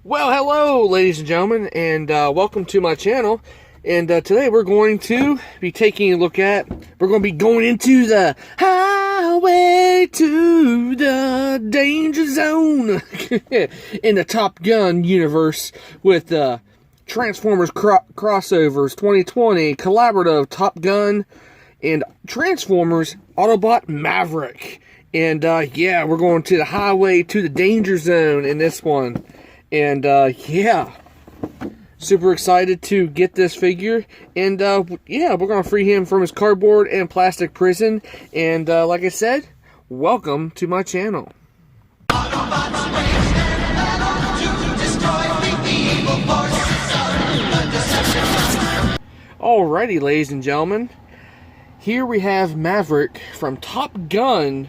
Well, hello, ladies and gentlemen, and welcome to my channel. And today we're going to be taking a look at, we're going to be going into the highway to the danger zone in the Top Gun universe with Transformers crossovers 2020, collaborative Top Gun, and Transformers Autobot Maverick. And yeah, we're going to the highway to the danger zone in this one. And, yeah, super excited to get this figure. And, yeah, we're going to free him from his cardboard and plastic prison. And, like I said, welcome to my channel. Alrighty, ladies and gentlemen. Here we have Maverick from Top Gun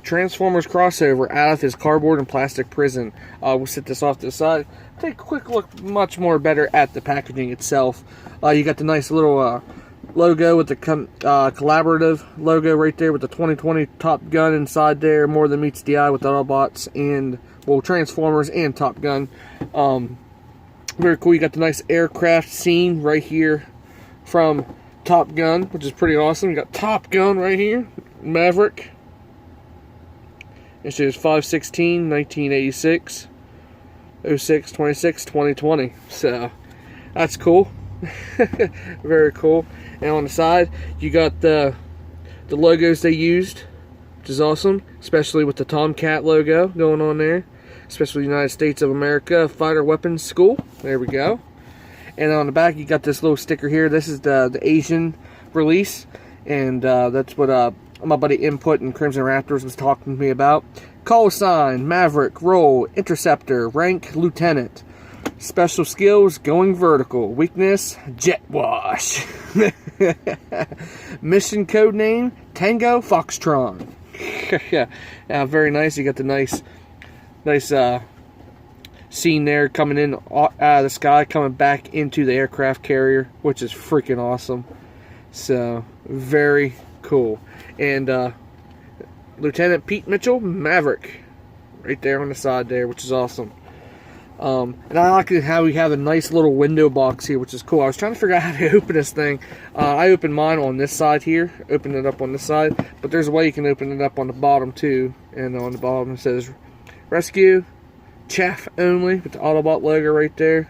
Transformers crossover out of his cardboard and plastic prison. We'll set this off to the side. Take a quick look much more better at the packaging itself. You got the nice little logo with the collaborative logo right there with the 2020 Top Gun inside there. More than meets the eye with Autobots and, well, Transformers and Top Gun. Very cool. You got the nice aircraft scene right here from Top Gun, which is pretty awesome. You got Top Gun right here. Maverick. It is 5/16, 1986, 06/26, 2020. So that's cool. Very cool. And on the side, you got the logos they used, which is awesome, especially with the Tomcat logo going on there, especially United States of America Fighter Weapons School. There we go. And on the back, you got this little sticker here. This is the Asian release, and that's what my buddy Input and Crimson Raptors was talking to me about. Call sign, Maverick, role, interceptor, rank, lieutenant. Special skills, going vertical. Weakness, jet wash. Mission code name, Tango Foxtron. Yeah, very nice. You got the nice scene there coming in out of the sky, coming back into the aircraft carrier, which is freaking awesome. So, very cool. And Lieutenant Pete Mitchell, Maverick, right there on the side there, which is awesome. And I like how we have a nice little window box here, which is cool. I was trying to figure out how to open this thing. I opened mine on this side here, opened it up on this side, but there's a way you can open it up on the bottom too. And on the bottom it says Rescue, Chaff Only, with the Autobot logo right there.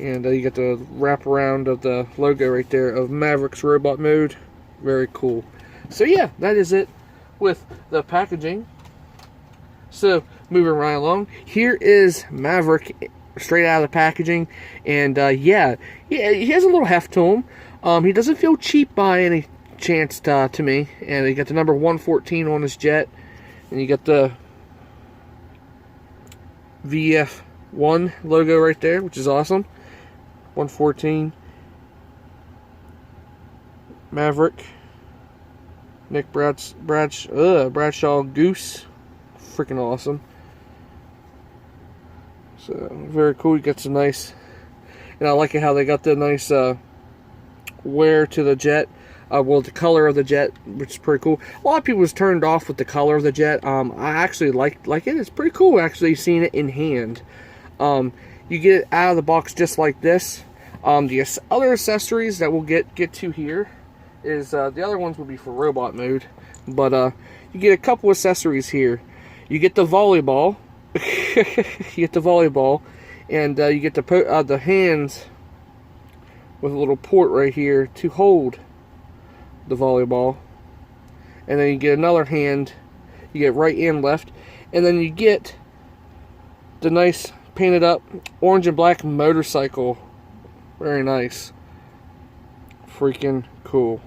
And you got the wraparound of the logo right there of Maverick's robot mode. Very cool. So yeah, that is it with the packaging. So moving right along, here is Maverick straight out of the packaging, and yeah, he has a little heft to him. He doesn't feel cheap by any chance to me. And you got the number 114 on his jet, and you got the VF1 logo right there, which is awesome. 114 Maverick. Nick Bradshaw Goose. Freaking awesome. So, very cool. You got some nice, and I like it how they got the nice wear to the jet. Well, the color of the jet, which is pretty cool. A lot of people was turned off with the color of the jet. I actually like it. It's pretty cool actually seeing it in hand. You get it out of the box just like this. The other accessories that we'll get to here is the other ones will be for robot mode, but you get a couple accessories here. You get the volleyball. You get the volleyball, and you get the hands with a little port right here to hold the volleyball, and then you get another hand. You get right and left, and then you get the nice painted up orange and black motorcycle. Very nice. Freaking cool.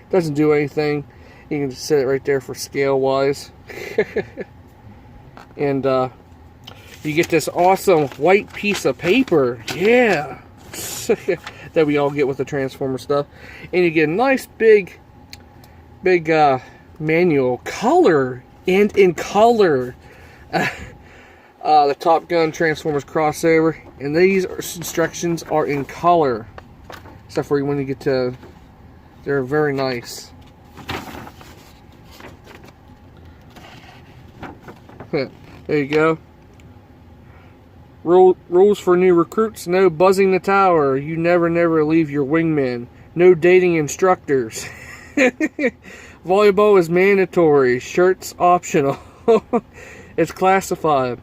Doesn't do anything. You can just set it right there for scale wise. And you get this awesome white piece of paper. Yeah. That we all get with the Transformer stuff. And you get a nice big manual. Color. And in color. The Top Gun Transformers crossover. And these instructions are in color. Except for when you get to... They're very nice. There you go. Rules for new recruits: no buzzing the tower. You never leave your wingman. No dating instructors. Volleyball is mandatory. Shirts optional. It's classified.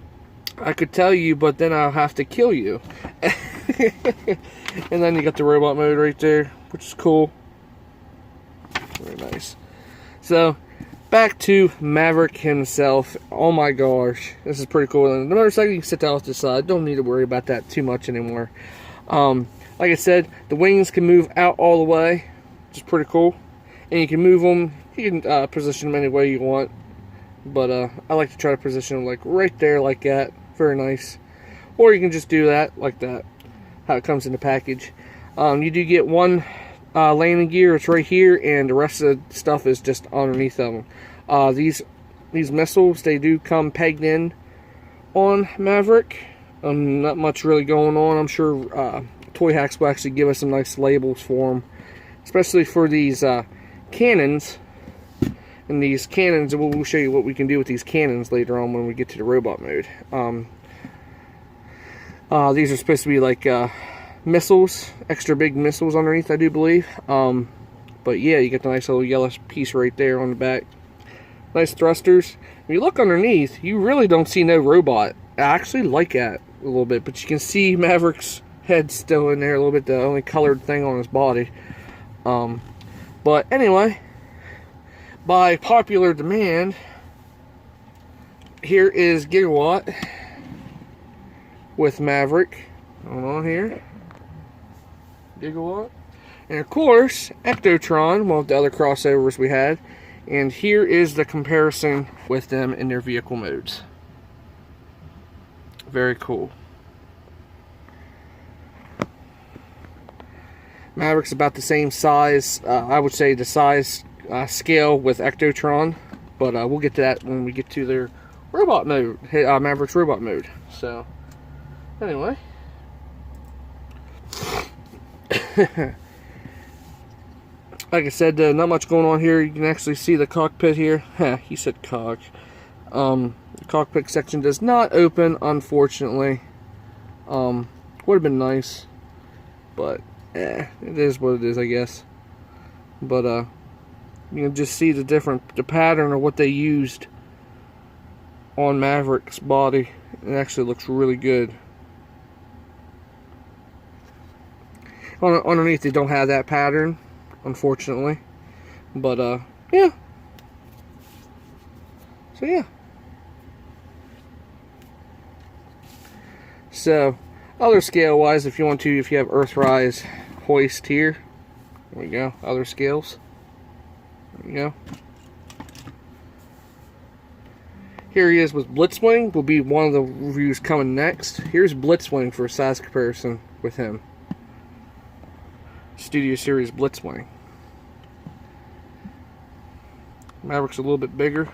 I could tell you, but then I'll have to kill you. And then you got the robot mode right there, which is cool. Very nice. So, back to Maverick himself. Oh my gosh, this is pretty cool. And the motorcycle, you can sit down off the side. Don't need to worry about that too much anymore. Like I said, the wings can move out all the way, which is pretty cool. And you can move them. You can position them any way you want. But I like to try to position them like right there, like that. Very nice. Or you can just do that like that. How it comes in the package. You do get one landing gear. It's right here, and the rest of the stuff is just underneath them. These missiles, they do come pegged in on Maverick. Not much really going on. I'm sure Toy Hacks will actually give us some nice labels for them, especially for these cannons. And these cannons, we'll show you what we can do with these cannons later on when we get to the robot mode. These are supposed to be like missiles, extra big missiles underneath, I do believe. But yeah, you get the nice little yellow piece right there on the back. Nice thrusters. When you look underneath, you really don't see no robot. I actually like that a little bit, but you can see Maverick's head still in there a little bit, the only colored thing on his body. But anyway, by popular demand, here is Gigawatt with Maverick. Hold on here. Gigawatt. And of course, Ectotron, one of the other crossovers we had. And here is the comparison with them in their vehicle modes. Very cool. Maverick's about the same size, I would say the size scale with Ectotron, but we'll get to that when we get to their robot mode, Maverick's robot mode. So, anyway. Like I said, not much going on here. You can actually see the cockpit here. He said cock. The cockpit section does not open, unfortunately. Would have been nice, but it is what it is, I guess. But you can just see the pattern of what they used on Maverick's body. It actually looks really good. Underneath, they don't have that pattern, unfortunately. But yeah. So yeah. So, other scale-wise, if you want to, if you have Earthrise hoist here, there we go. Other scales. There we go. Here he is with Blitzwing. Will be one of the reviews coming next. Here's Blitzwing for a size comparison with him. Studio Series Blitzwing. Maverick's a little bit bigger,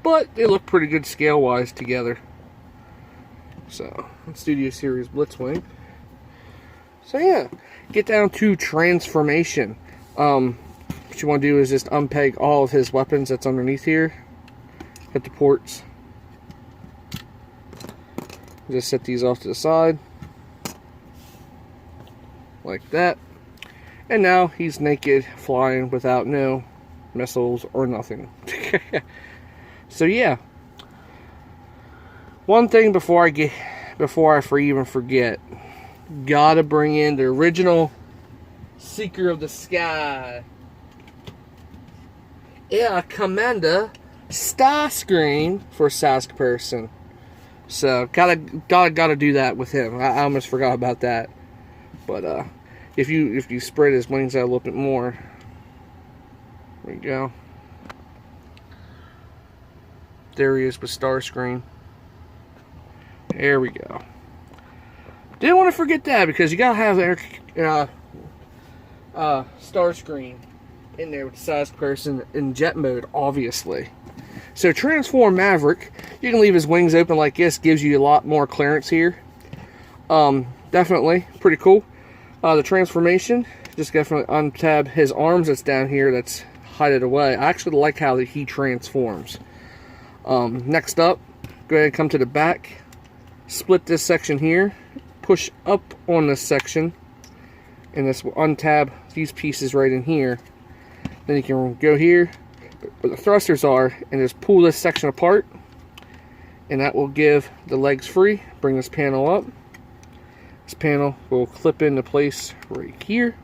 but they look pretty good scale-wise together. So, Studio Series Blitzwing. So yeah, get down to transformation. What you want to do is just unpeg all of his weapons that's underneath here. Hit the ports. Just set these off to the side. Like that. And now he's naked, flying without no missiles or nothing. So yeah. One thing before I even forget, gotta bring in the original Seeker of the Sky. Yeah, Commander Starscream for size comparison. So gotta do that with him. I almost forgot about that. But if you spread his wings out a little bit more, there you go. There he is with Starscream. There we go. Didn't want to forget that because you gotta have Starscream in there with the size comparison in jet mode, obviously. So transform Maverick. You can leave his wings open like this. Gives you a lot more clearance here. Definitely pretty cool. The transformation, just definitely untab his arms that's down here, that's hide it away. I actually like how he transforms. Next up, go ahead and come to the back, split this section here, push up on this section, and this will untab these pieces right in here. Then you can go here where the thrusters are and just pull this section apart, and that will give the legs free. Bring this panel up. This panel will clip into place right here.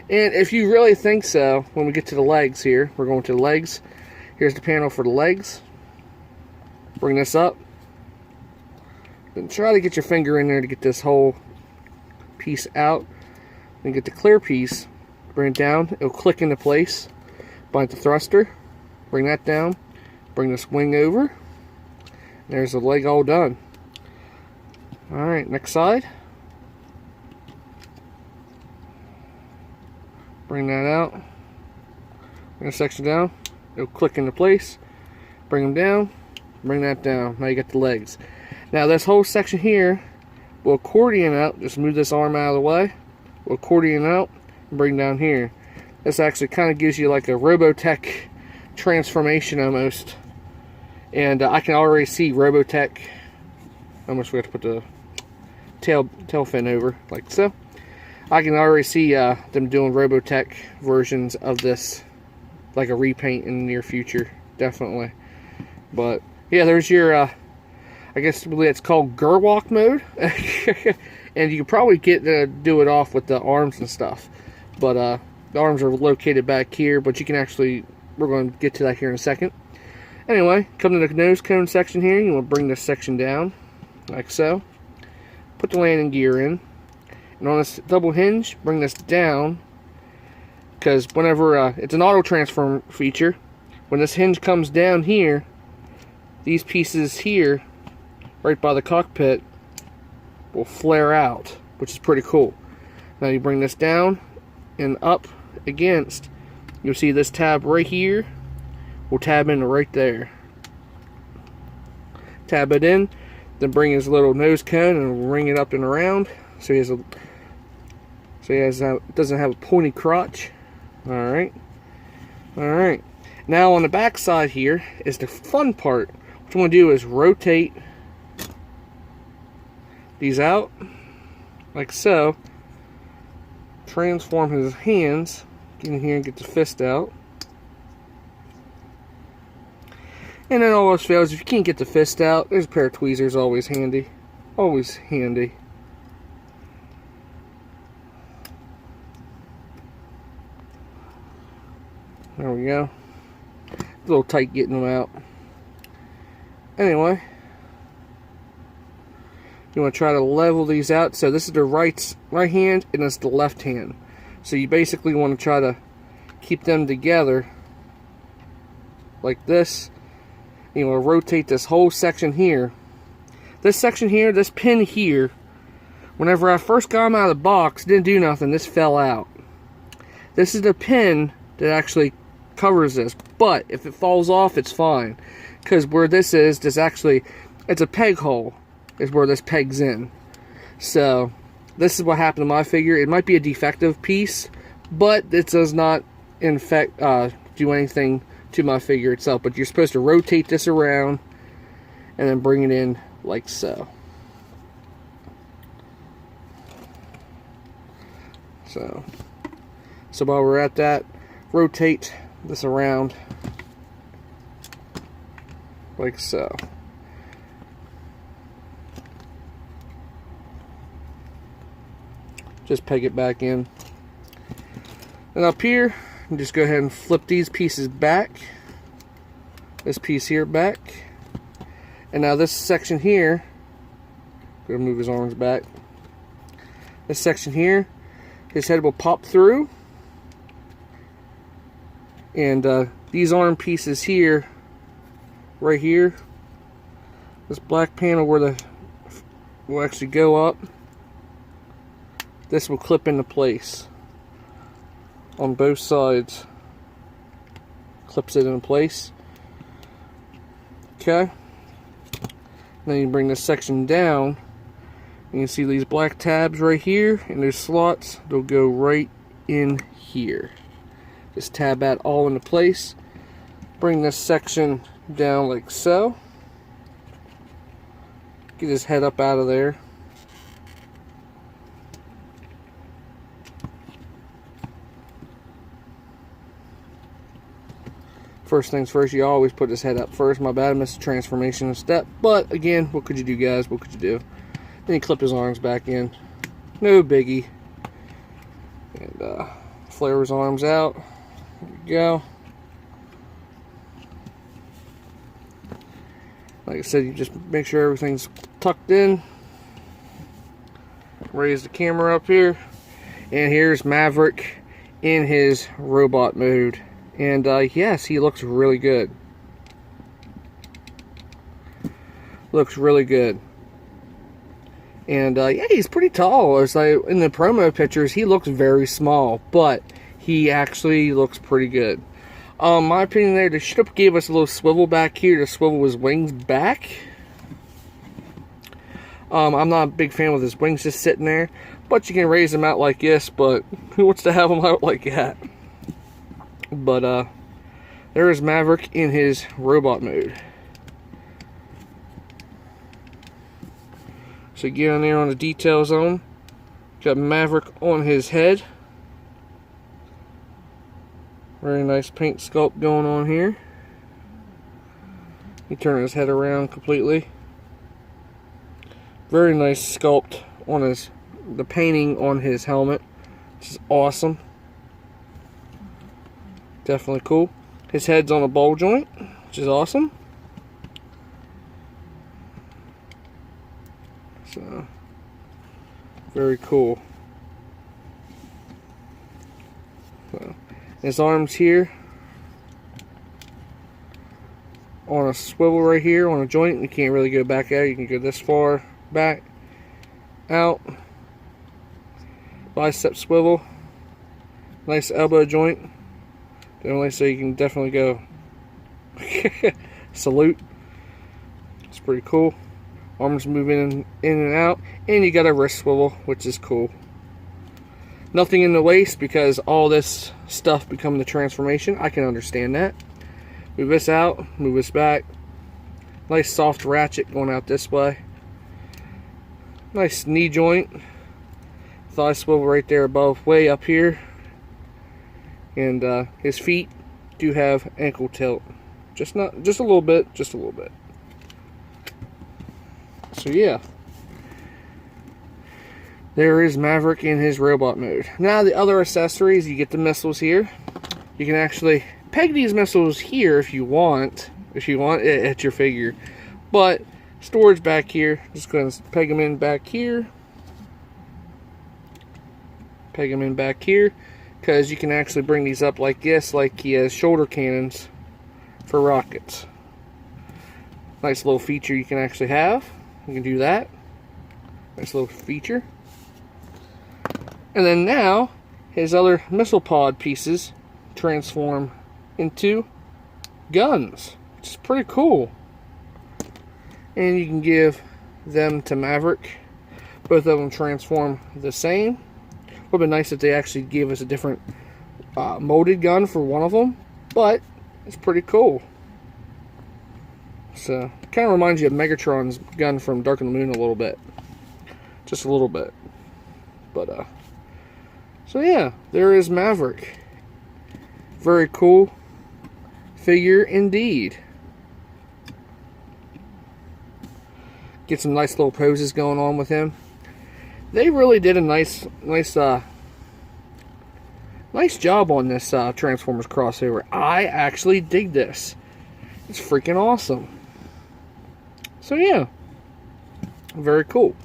And if you really think so, when we get to the legs here, we're going to the legs. Here's the panel for the legs. Bring this up. Then try to get your finger in there to get this whole piece out. Then get the clear piece. Bring it down. It'll click into place. Bind the thruster. Bring that down. Bring this wing over. There's the leg all done. Alright, next side. Bring that out. Bring the section down. It'll click into place. Bring them down. Bring that down. Now you got the legs. Now this whole section here will accordion out. Just move this arm out of the way. We'll accordion out and bring down here. This actually kind of gives you like a Robotech transformation almost. And I can already see Robotech. I almost forgot to put the tail fin over like so. I can already see them doing Robotech versions of this, like a repaint in the near future, definitely. But yeah, there's your, I guess it's called Gerwalk mode, and you can probably get to do it off with the arms and stuff. But the arms are located back here, but you can actually, we're going to get to that here in a second. Anyway, come to the nose cone section here. You want to bring this section down, like so. Put the landing gear in. And on this double hinge, bring this down, because whenever it's an auto transform feature, when this hinge comes down here, these pieces here, right by the cockpit, will flare out, which is pretty cool. Now you bring this down and up against, you'll see this tab right here will tab in right there. Tab it in, then bring his little nose cone and ring it up and around. So he doesn't have a pointy crotch. Alright. Alright. Now on the back side here is the fun part. What you want to do is rotate these out like so. Transform his hands. Get in here and get the fist out. And then all else fails, if you can't get the fist out, there's a pair of tweezers always handy. Always handy. There we go. A little tight getting them out. Anyway, you want to try to level these out. So this is the right hand and this is the left hand. So you basically want to try to keep them together like this. You want to rotate this whole section here. This section here, this pin here, whenever I first got them out of the box, didn't do nothing. This fell out. This is the pin that actually covers this. But if it falls off, it's fine. Because where this is, it's a peg hole, is where this pegs in. So, this is what happened to my figure. It might be a defective piece, but it does not do anything to my figure itself. But you're supposed to rotate this around and then bring it in like so. So while we're at that, rotate this around like so. Just peg it back in. And up here, just go ahead and flip these pieces back. This piece here back. And now this section here, gonna move his arms back. This section here, his head will pop through. And these arm pieces here, right here, this black panel where the will actually go up, this will clip into place on both sides. Clips it into place. Okay. Then you bring this section down. You can see these black tabs right here, and there's slots. They'll go right in here. Just tab that all into place. Bring this section down like so. Get his head up out of there. First things first, you always put his head up first. My bad, I missed the transformation step. But again, what could you do, guys? What could you do? Then you clip his arms back in. No biggie. And flare his arms out. There we go. Like I said, you just make sure everything's tucked in. Raise the camera up here. And here's Maverick in his robot mode. And yes, he looks really good. Looks really good. And yeah, he's pretty tall. It's like in the promo pictures, he looks very small, but he actually looks pretty good. My opinion there, they should have gave us a little swivel back here to swivel his wings back. I'm not a big fan with his wings just sitting there, but you can raise them out like this, but who wants to have them out like that? But there is Maverick in his robot mode. So get on there on the detail zone. Got Maverick on his head. Very nice paint sculpt going on here. He turned his head around completely. Very nice sculpt on the painting on his helmet, which is awesome. Definitely cool. His head's on a ball joint, which is awesome. So, very cool. So, his arms here on a swivel right here on a joint. You can't really go back out. You can go this far back, out. Bicep swivel. Nice elbow joint. Definitely, so you can definitely go salute. It's pretty cool. Arms moving in and out, and you got a wrist swivel, which is cool. Nothing in the waist because all this stuff become the transformation. I can understand that. Move this out, move this back. Nice soft ratchet going out this way. Nice knee joint. Thigh swivel right there above, way up here. And his feet do have ankle tilt. Just a little bit, just a little bit. So yeah. There is Maverick in his robot mode. Now the other accessories, you get the missiles here. You can actually peg these missiles here if you want. If you want, at your figure. But storage back here. Just going to peg them in back here. Peg them in back here. Because you can actually bring these up like this, like he has shoulder cannons for rockets. Nice little feature you can actually have. You can do that. Nice little feature. And then now, his other missile pod pieces transform into guns, which is pretty cool. And you can give them to Maverick. Both of them transform the same. Would have been nice if they actually gave us a different molded gun for one of them, but it's pretty cool. So, it kind of reminds you of Megatron's gun from Dark of the Moon a little bit. Just a little bit. But, so yeah, there is Maverick. Very cool figure indeed. Get some nice little poses going on with him. They really did a nice job on this Transformers crossover. I actually dig this. It's freaking awesome. So yeah, very cool.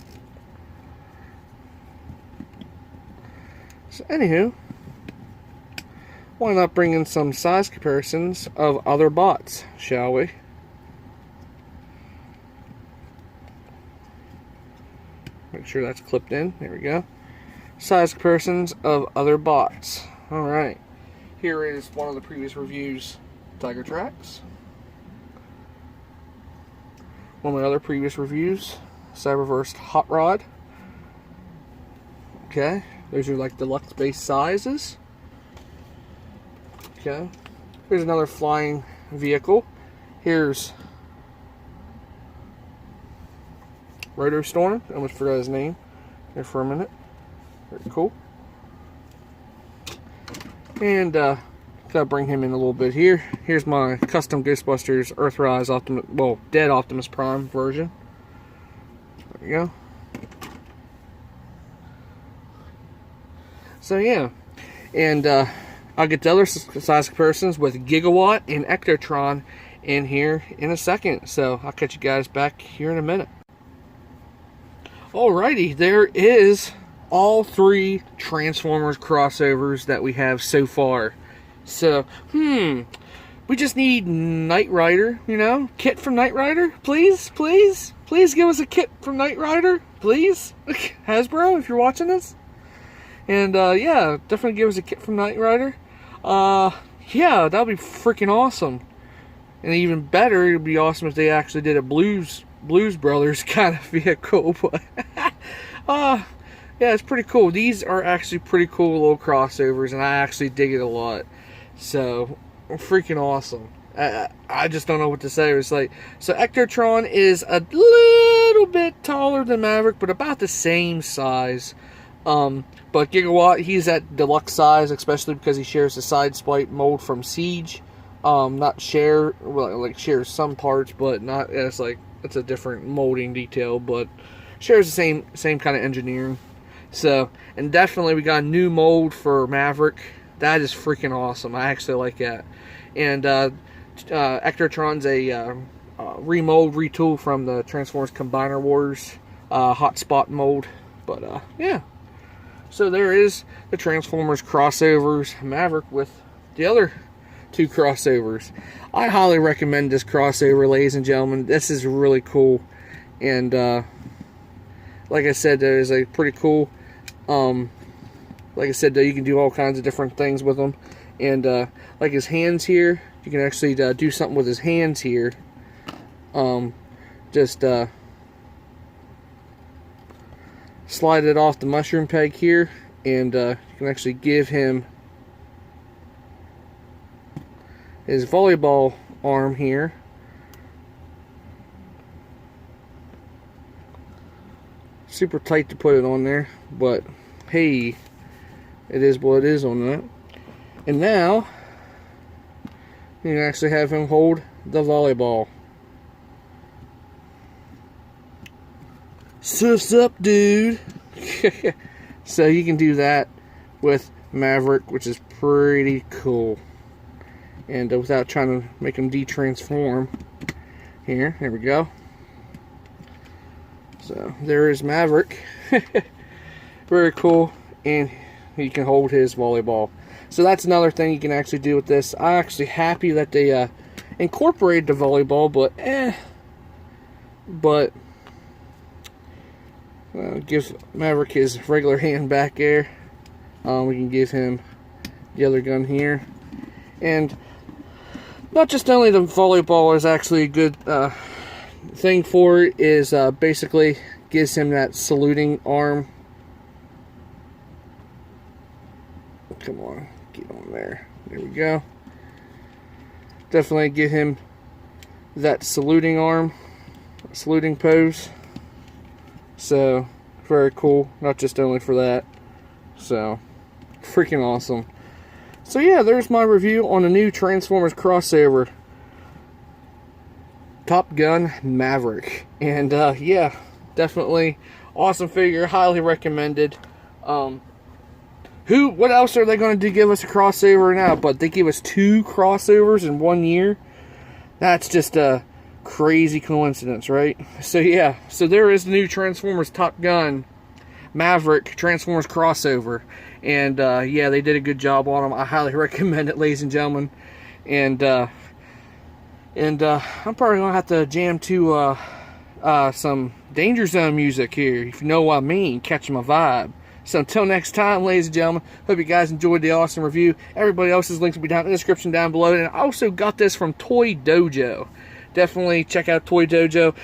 So anywho, why not bring in some size comparisons of other bots, shall we? Make sure that's clipped in. There we go. Size comparisons of other bots. Alright. Here is one of the previous reviews. Tiger Tracks. One of my other previous reviews. Cyberverse Hot Rod. Okay. Those are like deluxe base sizes. Okay. Here's another flying vehicle. Here's Roto Storm. I almost forgot his name there for a minute. Very cool. And gotta bring him in a little bit here. Here's my custom Ghostbusters Earthrise Optimus, well, Dead Optimus Prime version. There we go. So yeah, and I'll get the other size comparisons with Gigawatt and Ectotron in here in a second. So I'll catch you guys back here in a minute. Alrighty, there is all 3 Transformers crossovers that we have so far. So, we just need Knight Rider, you know? Kit from Knight Rider? Please, please, please give us a kit from Knight Rider, please. Hasbro, if you're watching this. And, yeah, definitely give us a kit from Knight Rider. Yeah, that would be freaking awesome. And even better, it would be awesome if they actually did a Blues Brothers kind of vehicle. But, yeah, it's pretty cool. These are actually pretty cool little crossovers, and I actually dig it a lot. So, freaking awesome. I just don't know what to say. It's like, so Ectotron is a little bit taller than Maverick, but about the same size. But Gigawatt, he's at deluxe size, especially because he shares the side splite mold from Siege. Not share, well, like shares some parts, but not, it's like, it's a different molding detail, but shares the same kind of engineering. So, and definitely we got a new mold for Maverick. That is freaking awesome. I actually like that. And Ectotron's a remold, retool from the Transformers Combiner Wars hotspot mold. But yeah. So there is the Transformers crossovers. Maverick with the other 2 crossovers. I highly recommend this crossover, ladies and gentlemen. This is really cool. And like I said, there is a pretty cool. Like I said, you can do all kinds of different things with them. And like his hands here, you can actually do something with his hands here. Just slide it off the mushroom peg here, and you can actually give him his volleyball arm here. Super tight to put it on there, but hey, it is what it is on that. And now you can actually have him hold the volleyball. Suss up, dude. So you can do that with Maverick, which is pretty cool. And without trying to make him de-transform. Here we go. So there is Maverick. Very cool. And he can hold his volleyball. So that's another thing you can actually do with this. I'm actually happy that they incorporated the volleyball, but give Maverick his regular hand back there. We can give him the other gun here. And not just only the volleyball is actually a good thing for it, is basically gives him that saluting arm. Come on, get on there. There we go. Definitely give him that saluting arm, saluting pose. So, very cool. Not just only for that. So, freaking awesome. So yeah, there's my review on the new Transformers crossover. Top Gun Maverick. And yeah, definitely awesome figure. Highly recommended. What else are they going to do? Give us a crossover now? But they gave us 2 crossovers in 1 year. That's just a crazy coincidence, right? So yeah, so there is the new Transformers Top Gun Maverick Transformers crossover. And yeah, they did a good job on them. I highly recommend it, ladies and gentlemen. And I'm probably going to have to jam to some Danger Zone music here, if you know what I mean, catching my vibe. So until next time, ladies and gentlemen, hope you guys enjoyed the awesome review. Everybody else's links will be down in the description down below. And I also got this from Toy Dojo. Definitely check out Toy Dojo.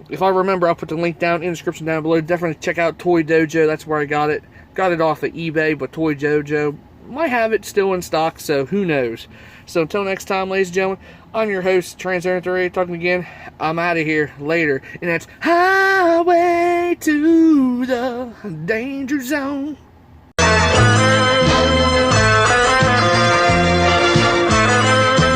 If I remember, I'll put the link down in the description down below. Definitely check out Toy Dojo. That's where I got it. Got it off of eBay, but Toy Dojo might have it still in stock, so who knows. So until next time, ladies and gentlemen, I'm your host, Trans talking again. I'm out of here later. And that's Highway to the Danger Zone.